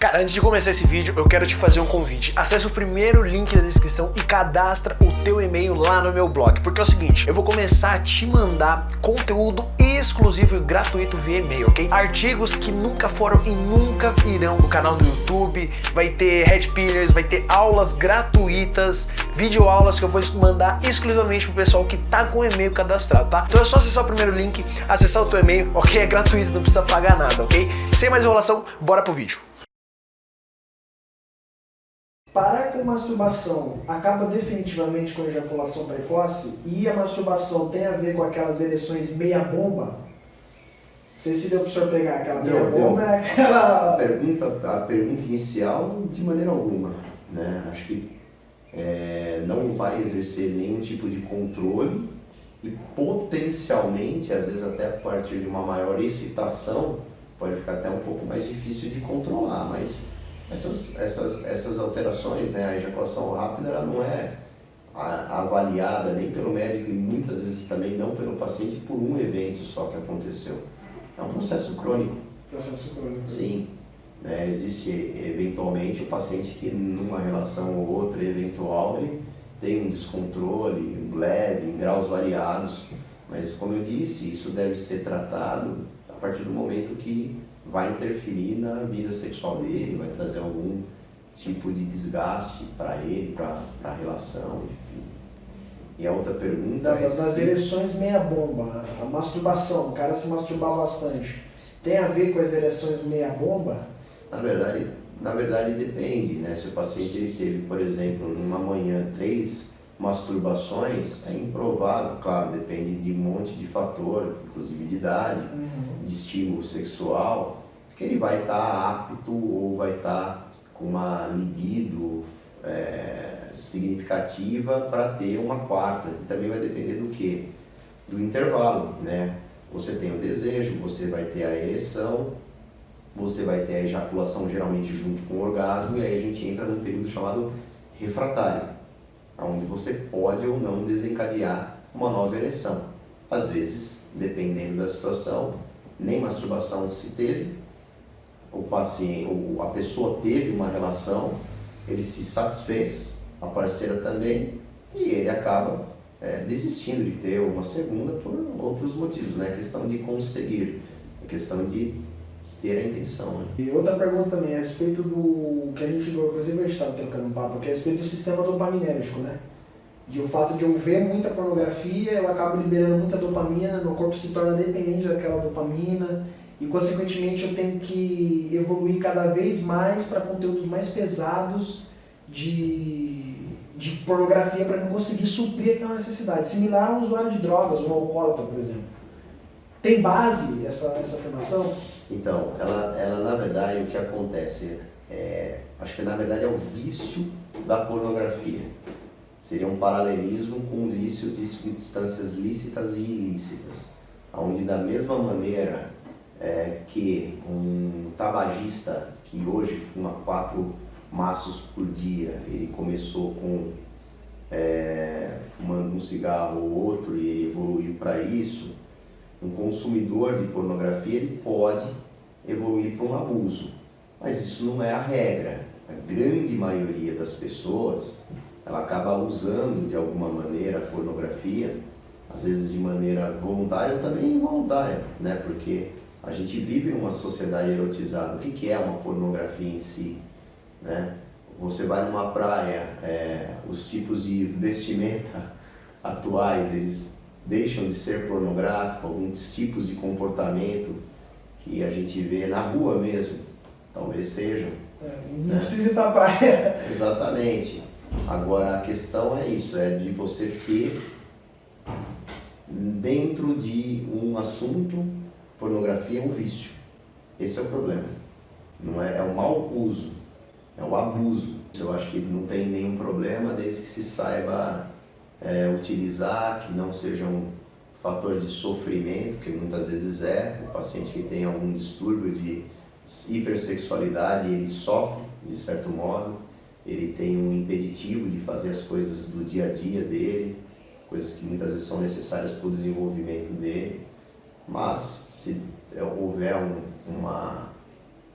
Cara, antes de começar esse vídeo, eu quero te fazer um convite. Acesse o primeiro link da descrição e cadastra o teu e-mail lá no meu blog. Porque é o seguinte, eu vou começar a te mandar conteúdo exclusivo e gratuito via e-mail, ok? Artigos que nunca foram e nunca irão no canal do YouTube. Vai ter headpillars, vai ter aulas gratuitas, videoaulas que eu vou mandar exclusivamente pro pessoal que tá com o e-mail cadastrado, tá? Então é só acessar o primeiro link, acessar o teu e-mail, ok? É gratuito, não precisa pagar nada, ok? Sem mais enrolação, bora pro vídeo. Parar com masturbação acaba definitivamente com ejaculação precoce? E a masturbação tem a ver com aquelas ereções meia-bomba? Não sei se deu para o senhor pegar aquela meia-bomba, é aquela... A pergunta inicial, de maneira alguma, né? Acho que não vai exercer nenhum tipo de controle e potencialmente, às vezes até a partir de uma maior excitação, pode ficar até um pouco mais difícil de controlar, mas essas alterações, né, a ejaculação rápida, ela não é avaliada nem pelo médico e muitas vezes também não pelo paciente por um evento só que aconteceu. É um processo crônico. Processo crônico. Sim. Né, existe eventualmente o paciente que numa relação ou outra eventual ele tem um descontrole leve, em graus variados, mas como eu disse, isso deve ser tratado a partir do momento que vai interferir na vida sexual dele, vai trazer algum tipo de desgaste para ele, para a relação, enfim. E a outra pergunta é... Das ereções meia-bomba, a masturbação, o cara se masturbar bastante, tem a ver com as ereções meia-bomba? Na verdade depende, né? Se o paciente ele teve, por exemplo, numa manhã 3 masturbações, é improvável, claro, depende de um monte de fator, inclusive de idade, de estímulo sexual, que ele vai estar apto ou vai estar com uma libido significativa para ter uma quarta. E também vai depender do quê? Do intervalo, né? Você tem o desejo, você vai ter a ereção, você vai ter a ejaculação geralmente junto com o orgasmo, e aí a gente entra num período chamado refratário, onde você pode ou não desencadear uma nova ereção. Às vezes, dependendo da situação, nem masturbação se teve, a pessoa teve uma relação, ele se satisfez, a parceira também, e ele acaba desistindo de ter uma segunda por outros motivos, não é questão de conseguir, é questão de ter a intenção. Né? E outra pergunta também, a respeito do que a gente, inclusive a gente estava trocando um papo, que é a respeito do sistema dopaminérgico, né? De o fato de eu ver muita pornografia, eu acabo liberando muita dopamina, meu corpo se torna dependente daquela dopamina e, consequentemente, eu tenho que evoluir cada vez mais para conteúdos mais pesados de pornografia para não conseguir suprir aquela necessidade. Similar a um usuário de drogas, um alcoólatra, por exemplo. Tem base essa afirmação? Então, ela na verdade, o que acontece, acho que na verdade é o vício da pornografia. Seria um paralelismo com o vício de substâncias lícitas e ilícitas, onde da mesma maneira que um tabagista que hoje fuma 4 maços por dia, ele começou fumando um cigarro ou outro e ele evoluiu para isso, um consumidor de pornografia ele pode evoluir para um abuso, mas isso não é a regra. A grande maioria das pessoas ela acaba usando de alguma maneira a pornografia, às vezes de maneira voluntária ou também involuntária, né? Porque a gente vive numa sociedade erotizada. O que é uma pornografia em si? Né? Você vai numa praia, os tipos de vestimenta atuais, eles deixam de ser pornográficos, alguns tipos de comportamento que a gente vê na rua mesmo, talvez sejam. Não precisa ir para a praia. Exatamente. Agora a questão é isso, é de você ter dentro de um assunto, pornografia é um vício. Esse é o problema. Não é o mau uso, é o abuso. Eu acho que não tem nenhum problema desde que se saiba utilizar, que não seja um fator de sofrimento, que muitas vezes o paciente que tem algum distúrbio de hipersexualidade, ele sofre de certo modo, ele tem um impeditivo de fazer as coisas do dia a dia dele, coisas que muitas vezes são necessárias para o desenvolvimento dele, mas se houver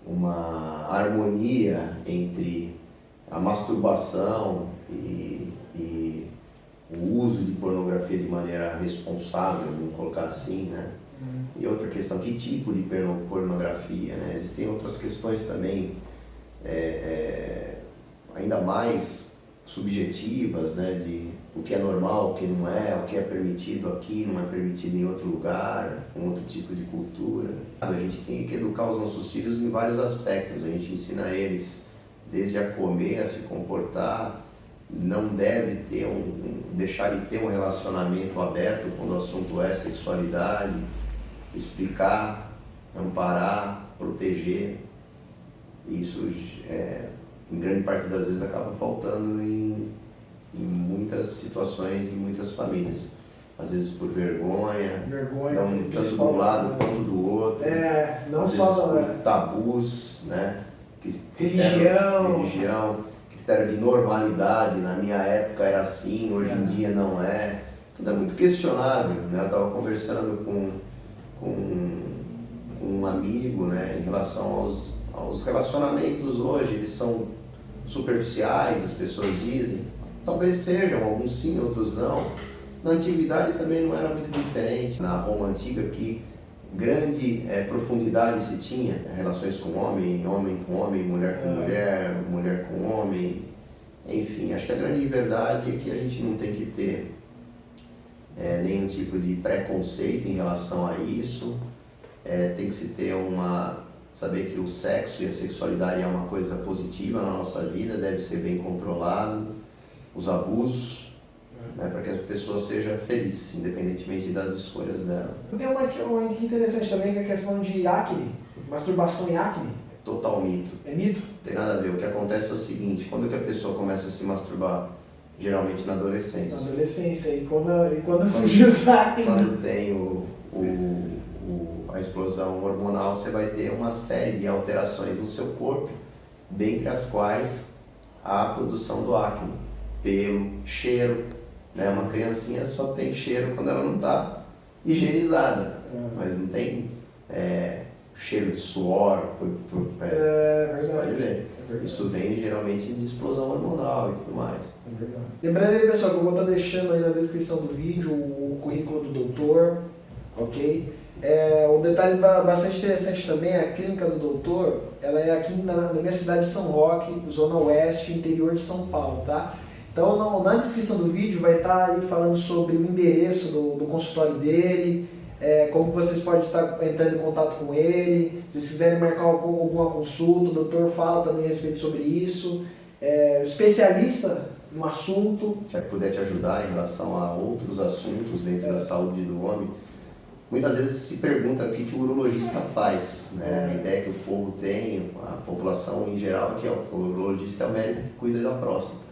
uma harmonia entre a masturbação e o uso de pornografia de maneira responsável, vamos colocar assim, né? E outra questão, que tipo de pornografia, né? Existem outras questões também, ainda mais subjetivas, né? De o que é normal, o que não é, o que é permitido aqui, não é permitido em outro lugar, com outro tipo de cultura. A gente tem que educar os nossos filhos em vários aspectos, a gente ensina eles desde a comer, a se comportar, não deve ter deixar de ter um relacionamento aberto quando o assunto é sexualidade, explicar, amparar, proteger. Isso, em grande parte das vezes, acaba faltando em muitas situações, em muitas famílias. Às vezes por vergonha, não tanto de um lado quanto do outro. Não às só vezes por tabus, né? Religião. Critério de normalidade, na minha época era assim, hoje em dia não é. Tudo é muito questionável, né? Eu estava conversando com um amigo, né, em relação aos relacionamentos hoje, eles são superficiais, as pessoas dizem. Talvez sejam, alguns sim, outros não. Na antiguidade também não era muito diferente. Na Roma antiga, que grande profundidade se tinha, relações com homem, homem com homem, mulher com mulher, mulher com homem, enfim. Acho que a grande verdade é que a gente não tem que ter nenhum tipo de preconceito em relação a isso. Tem que se ter saber que o sexo e a sexualidade é uma coisa positiva na nossa vida, deve ser bem controlado, os abusos, né, para que a pessoa seja feliz, independentemente das escolhas dela. Tem uma aqui interessante também, que é a questão de acne, masturbação e acne. Total mito. É mito? Tem nada a ver. O que acontece é o seguinte, quando que a pessoa começa a se masturbar? Geralmente na adolescência. Na adolescência, e quando surgiu o acne. Quando tem a explosão hormonal, você vai ter uma série de alterações no seu corpo, dentre as quais a produção do acne, pelo, cheiro, né? Uma criancinha só tem cheiro quando ela não está higienizada, mas não tem cheiro de suor, verdade. pode ver. Isso vem geralmente de explosão hormonal e tudo mais. Lembrando aí, pessoal, que eu vou estar deixando aí na descrição do vídeo o currículo do doutor, ok? Um detalhe bastante interessante também, a clínica do doutor, ela é aqui na minha cidade de São Roque, zona oeste, interior de São Paulo, tá? Então na descrição do vídeo vai estar aí falando sobre o endereço do consultório dele, como vocês podem estar entrando em contato com ele, se vocês quiserem marcar alguma consulta, o doutor fala também a respeito sobre isso, especialista no assunto. Se puder te ajudar em relação a outros assuntos dentro da saúde do homem, muitas vezes se pergunta o que o urologista faz, né? A ideia que o povo tem, a população em geral, é que o urologista é o médico que cuida da próstata.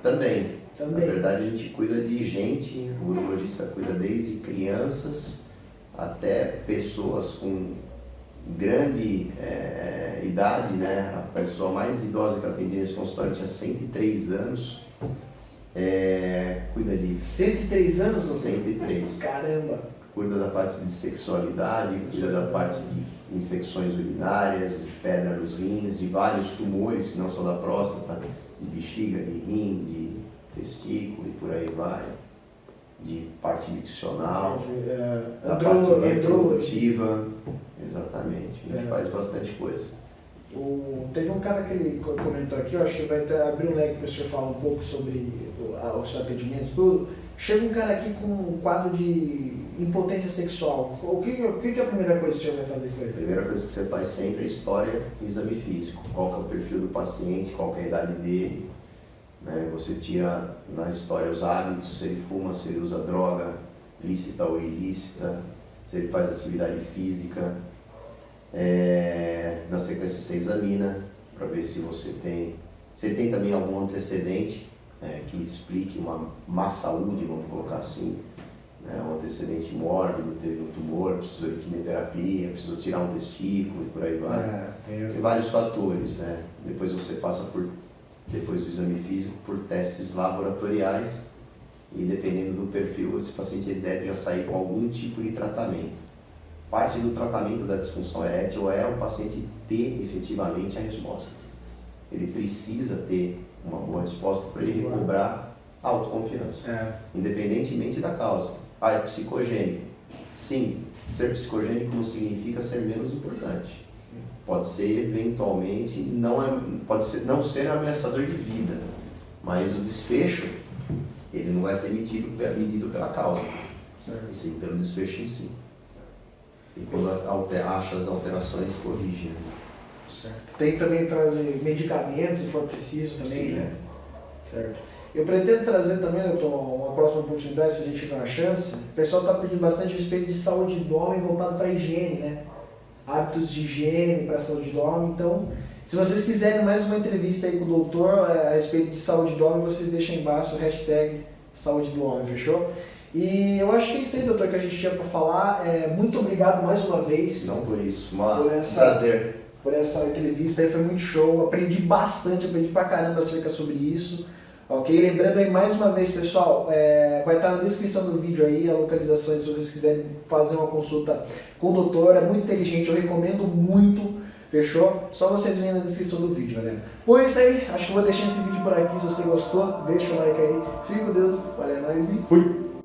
Também. Na verdade, a gente cuida de gente, o urologista cuida desde crianças até pessoas com grande idade, né? A pessoa mais idosa que eu atendi nesse consultório tinha 103 anos. Cuida de... 103 anos? 103. Caramba! Cuida da parte de sexualidade, cuida da parte de infecções urinárias, de pedra nos rins, de vários tumores que não são da próstata, de bexiga, de rim, de testículo e por aí vai, de parte miccional, da parte reprodutiva, exatamente, a gente faz bastante coisa. Teve um cara que ele comentou aqui, eu acho que vai abrir um leque para o senhor falar um pouco sobre o seu atendimento e tudo. Chega um cara aqui com um quadro de impotência sexual. O que é a primeira coisa que o senhor vai fazer com ele? A primeira coisa que você faz sempre é história e exame físico. Qual que é o perfil do paciente, qual que é a idade dele. Né? Você tira na história os hábitos, se ele fuma, se ele usa droga, lícita ou ilícita, se ele faz atividade física. Na sequência você examina para ver se você tem... Se ele tem também algum antecedente que explique uma má saúde, vamos colocar assim, né? Um antecedente mórbido, teve um tumor, precisou de quimioterapia, precisou tirar um testículo e por aí vai. Tem vários fatores, né? Depois você passa depois do exame físico, por testes laboratoriais e dependendo do perfil, esse paciente deve já sair com algum tipo de tratamento. parte do tratamento da disfunção erétil é o paciente ter efetivamente a resposta. Ele precisa ter uma boa resposta para ele recobrar a autoconfiança, independentemente da causa. É psicogênico? Sim, ser psicogênico não significa ser menos importante. Sim. Pode ser eventualmente, não ser ameaçador de vida, mas o desfecho, ele não vai ser medido pela causa, e sim pelo desfecho em si. E quando acha as alterações, corrige. Né? Certo. Tem também trazer medicamentos, se for preciso também, sim, né? Certo. Eu pretendo trazer também, doutor, uma próxima oportunidade, se a gente tiver uma chance. O pessoal está pedindo bastante respeito de saúde do homem voltado para a higiene, né? Hábitos de higiene para a saúde do homem. Então, se vocês quiserem mais uma entrevista aí com o doutor a respeito de saúde do homem, vocês deixam aí embaixo o hashtag saúde do homem, fechou? E eu acho que é isso aí, doutor, que a gente tinha para falar. Muito obrigado mais uma vez. Não por isso, prazer. Por essa entrevista aí, foi muito show. Aprendi bastante, aprendi pra caramba acerca sobre isso. Ok? Lembrando aí mais uma vez, pessoal, vai estar na descrição do vídeo aí a localização, se vocês quiserem fazer uma consulta com o doutor. É muito inteligente, eu recomendo muito. Fechou? Só vocês verem na descrição do vídeo, galera. Bom, é isso aí. Acho que eu vou deixar esse vídeo por aqui. Se você gostou, deixa o like aí. Fique com Deus. Valeu, nós e fui!